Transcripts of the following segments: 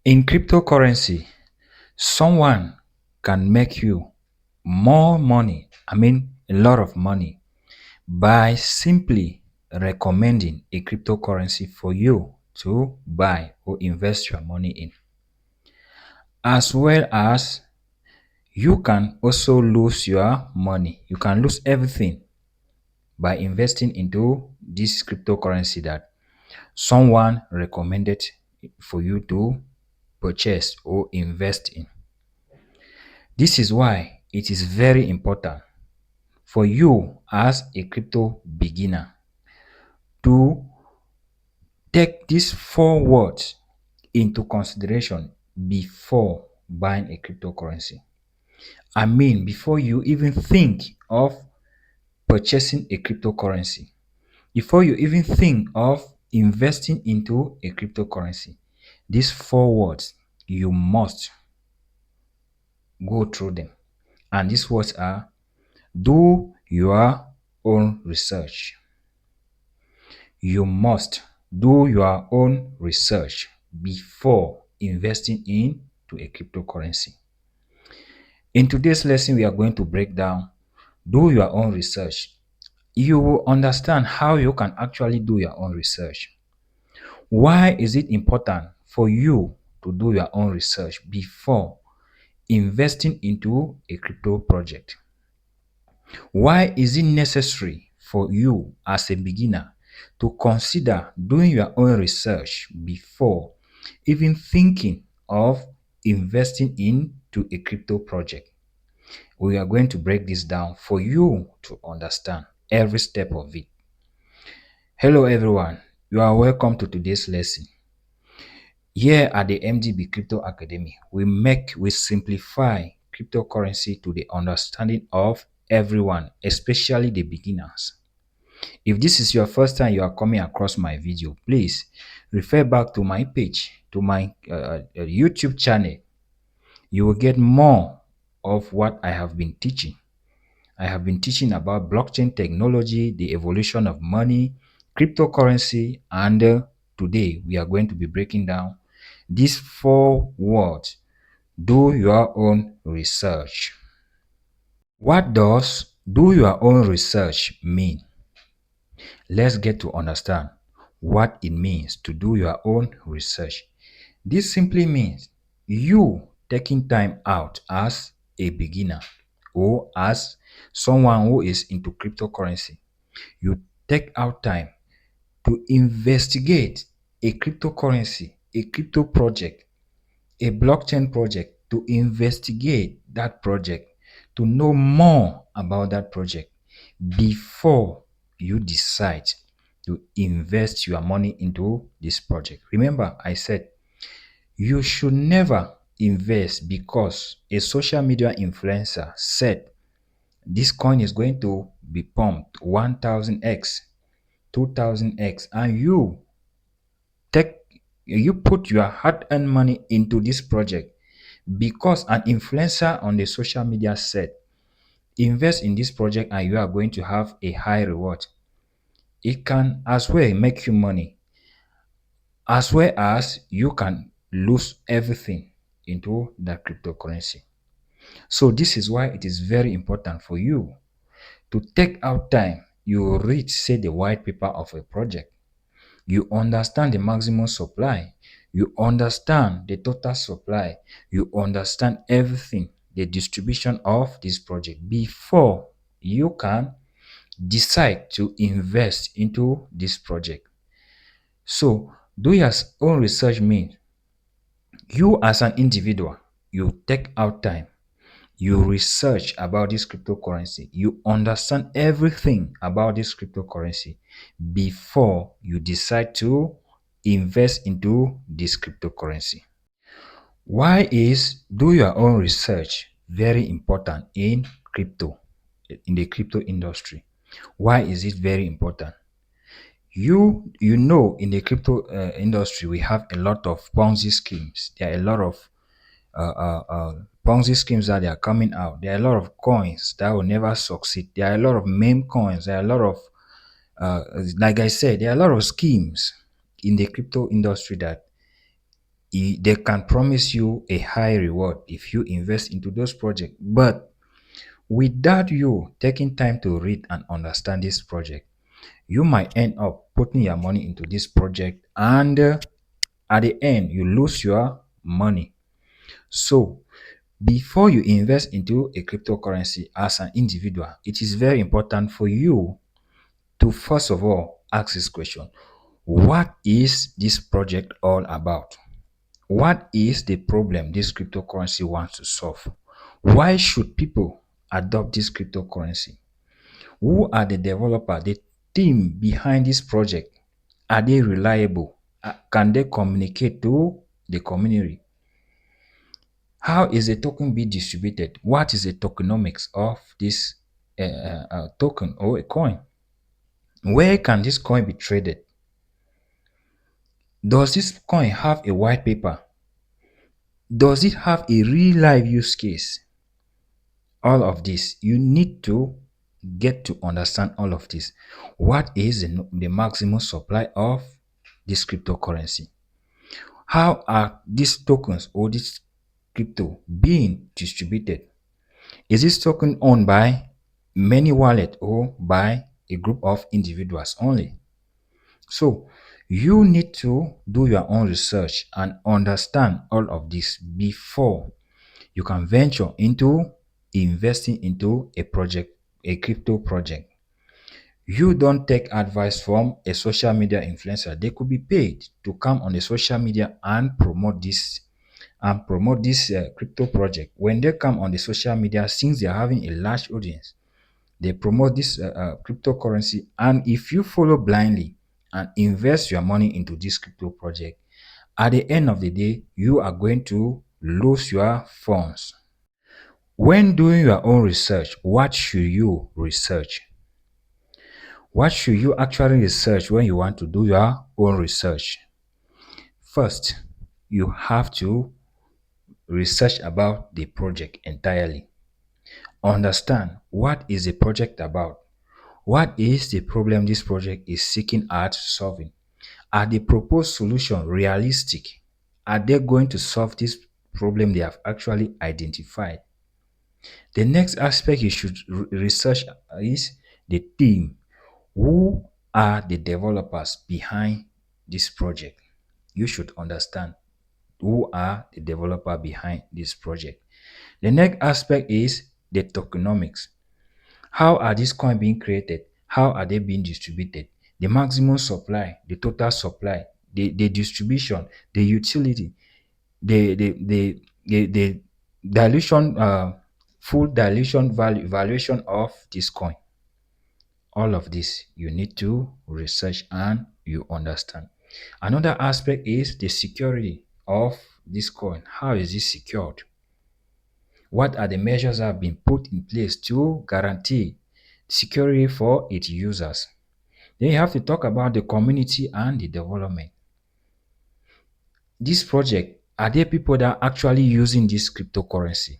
In cryptocurrency, someone can make you more money, a lot of money, by simply recommending a cryptocurrency for you to buy or invest your money in. As well as you can also lose your money. You can lose everything by investing into this cryptocurrency that someone recommended for you to purchase or invest in. This is why it is very important for you as a crypto beginner to take these 4 words into consideration before buying a cryptocurrency. Before you even think of purchasing a cryptocurrency, before you even think of investing into a cryptocurrency, these 4 words, you must go through them. And these words are: do your own research. You must do your own research before investing into a cryptocurrency. In today's lesson, we are going to break down do your own research. You will understand how you can actually do your own research. Why is it important for you to do your own research before investing into a crypto project? Why is it necessary for you as a beginner to consider doing your own research before even thinking of investing into a crypto project? We are going to break this down for you to understand every step of it. Hello everyone, you are welcome to today's lesson. Here at the MDB Crypto Academy, we simplify cryptocurrency to the understanding of everyone, especially the beginners. If this is your first time you are coming across my video, please refer back to my page, to my YouTube channel. You will get more of what I have been teaching. I have been teaching about blockchain technology, the evolution of money, cryptocurrency, and today we are going to be breaking down these 4 words: do your own research. What does do your own research mean? Let's get to understand what it means to do your own research. This simply means you taking time out as a beginner or as someone who is into cryptocurrency. You take out time to investigate a cryptocurrency, a crypto project, a blockchain project, to investigate that project, to know more about that project before you decide to invest your money into this project. Remember, I said you should never invest because a social media influencer said this coin is going to be pumped 1000x, 2000x, and you put your hard-earned money into this project because an influencer on the social media said invest in this project and you are going to have a high reward. It can as well make you money, as well as you can lose everything into that cryptocurrency. So this is why it is very important for you to take out time. You read, say, the white paper of a project. You understand the maximum supply. You understand the total supply. You understand everything, the distribution of this project before you can decide to invest into this project. So do your own research means you as an individual, you take out time, you research about this cryptocurrency, you understand everything about this cryptocurrency before you decide to invest into this cryptocurrency. Why is do your own research very important in the crypto industry? Why is it very important? You know, in the crypto industry, we have a lot of Ponzi schemes. There are a lot of Ponzi schemes that they are coming out. There are a lot of coins that will never succeed. There are a lot of meme coins. There are a lot of, like I said, there are a lot of schemes in the crypto industry that They can promise you a high reward if you invest into those projects, but without you taking time to read and understand this project, you might end up putting your money into this project, and at the end you lose your money. So before you invest into a cryptocurrency as an individual, it is very important for you to first of all ask this question: what is this project all about? What is the problem this cryptocurrency wants to solve? Why should people adopt this cryptocurrency? Who are the developer, the team behind this project? Are they reliable? Can they communicate to the community? How is the token be distributed? What is the tokenomics of this token or a coin? Where can this coin be traded? Does this coin have a white paper? Does it have a real life use case? All of this, you need to get to understand all of this. What is the maximum supply of this cryptocurrency? How are these tokens or this crypto being distributed? Is this token owned by many wallets or by a group of individuals only? So you need to do your own research and understand all of this before you can venture into investing into a project, a crypto project. You don't take advice from a social media influencer. They could be paid to come on the social media and promote this crypto project. When they come on the social media, since they are having a large audience, they promote this cryptocurrency. And if you follow blindly and invest your money into this crypto project, at the end of the day, you are going to lose your funds. When doing your own research, what should you research? What should you actually research when you want to do your own research? First, you have to research about the project entirely. Understand what is the project about. What is the problem this project is seeking at solving? Are the proposed solution realistic? Are they going to solve this problem they have actually identified? The next aspect you should research is the team. Who are the developers behind this project? You should understand who are the developer behind this project. The next aspect is the tokenomics. How are these coins being created? How are they being distributed? The maximum supply, the total supply, the distribution, the utility, the dilution, full dilution value valuation of this coin. All of this you need to research and you understand. Another aspect is the security of this coin. How is it secured? What are the measures that have been put in place to guarantee security for its users? Then you have to talk about the community and the development. This project, are there people that are actually using this cryptocurrency?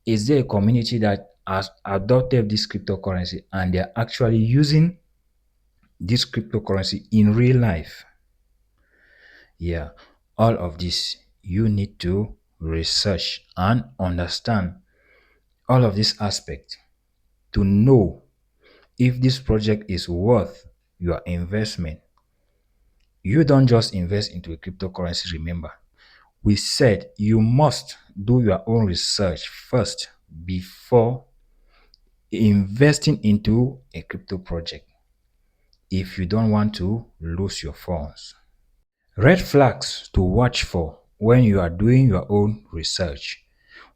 Is there a community that has adopted this cryptocurrency and they're actually using this cryptocurrency in real life? Yeah, all of this you need to research and understand all of these aspects to know if this project is worth your investment. You don't just invest into a cryptocurrency, remember. We said you must do your own research first before investing into a crypto project if you don't want to lose your funds. Red flags to watch for when you are doing your own research.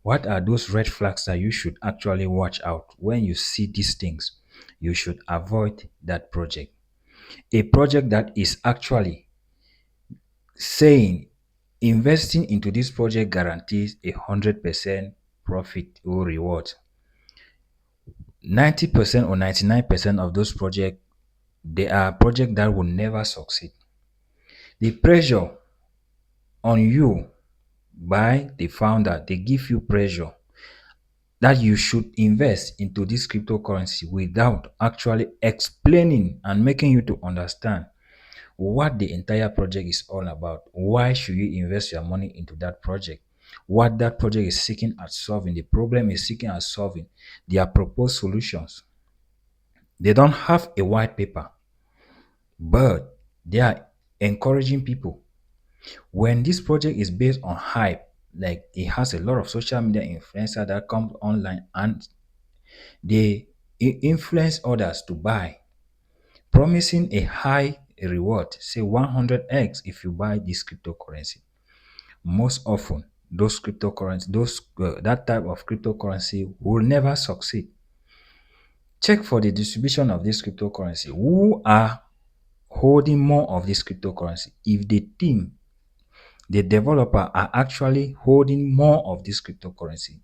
What are those red flags that you should actually watch out when you see these things? You should avoid that project. A project that is actually saying investing into this project guarantees 100% profit or reward. 90% or 99% of those projects, they are projects that will never succeed. The pressure on you by the founder, they give you pressure that you should invest into this cryptocurrency without actually explaining and making you to understand what the entire project is all about. Why should you invest your money into that project? What that project is seeking at solving, the problem is seeking at solving, their proposed solutions. They don't have a white paper, but they are encouraging people. When this project is based on hype, like it has a lot of social media influencer that come online and they influence others to buy, promising a high reward, say 100x if you buy this cryptocurrency. Most often, those cryptocurrency, that type of cryptocurrency will never succeed. Check for the distribution of this cryptocurrency. Who are holding more of this cryptocurrency? If the team, the developer are actually holding more of this cryptocurrency,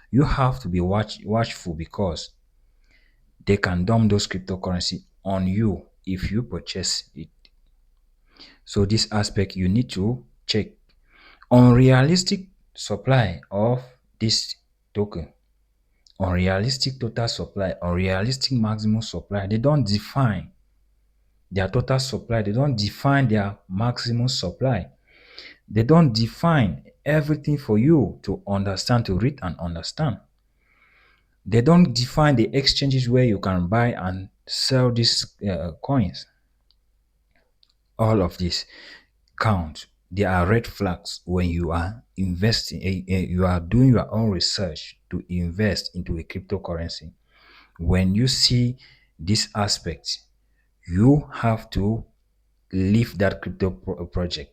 you have to be watchful because they can dump those cryptocurrency on you if you purchase it. So this aspect you need to check. Unrealistic supply of this token, unrealistic total supply, unrealistic maximum supply. They don't define their total supply. They don't define their maximum supply. They don't define everything for you to understand, to read and understand. They don't define the exchanges where you can buy and sell these coins. All of this count. There are red flags when you are investing, you are doing your own research to invest into a cryptocurrency. When you see this aspect, you have to leave that project.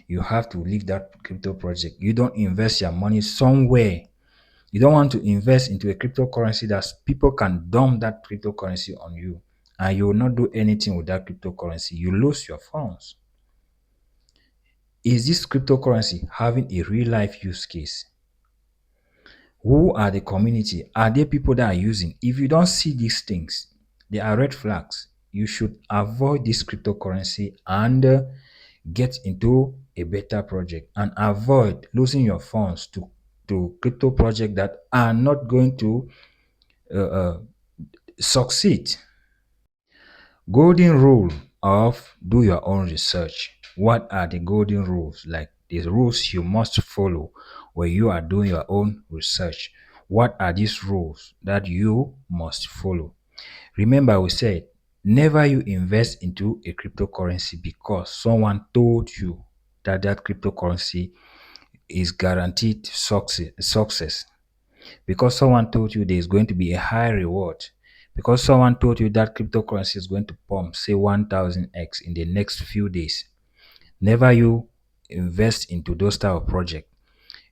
You have to leave that crypto project. You don't invest your money somewhere. You don't want to invest into a cryptocurrency that people can dump that cryptocurrency on you and you will not do anything with that cryptocurrency. You lose your funds. Is this cryptocurrency having a real life use case? Who are the community? Are there people that are using? If you don't see these things, they are red flags. You should avoid this cryptocurrency and get into a better project and avoid losing your funds to crypto projects that are not going to succeed. Golden rule of do your own research. What are the golden rules? Like the rules you must follow when you are doing your own research. What are these rules that you must follow? Remember, we said never you invest into a cryptocurrency because someone told you that that cryptocurrency is guaranteed success. Because someone told you there is going to be a high reward, because someone told you that cryptocurrency is going to pump, say 1000x in the next few days. Never you invest into those type of project.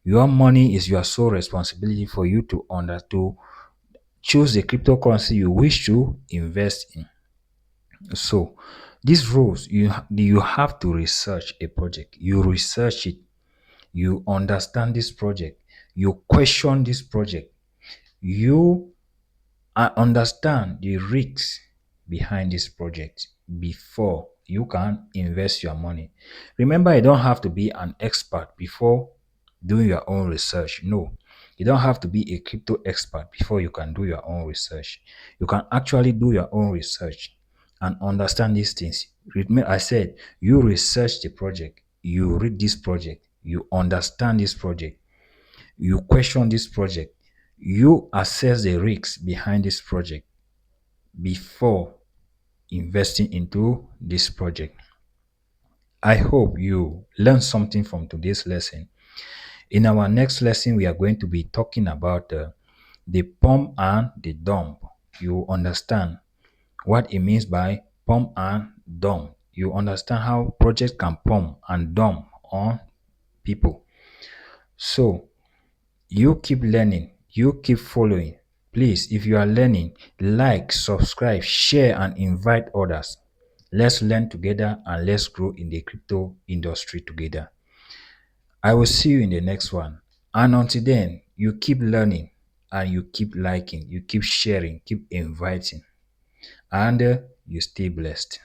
Your money is your sole responsibility for you to choose the cryptocurrency you wish to invest in. So these rules, you have to research a project. You research it. You understand this project. You question this project. You understand the risks behind this project before you can invest your money. Remember, you don't have to be an expert before doing your own research. No, you don't have to be a crypto expert before you can do your own research. You can actually do your own research and understand these things. I said you research the project, you read this project, you understand this project, you question this project, you assess the risks behind this project before investing into this project. I hope you learned something from today's lesson. In our next lesson, we are going to be talking about the pump and the dump. You understand what it means by pump and dump. You understand how projects can pump and dump on people. So you keep learning, you keep following. Please, if you are learning, like, subscribe, share, and invite others. Let's learn together and let's grow in the crypto industry together. I will see you in the next one. And until then, you keep learning and you keep liking, you keep sharing, keep inviting, and you stay blessed.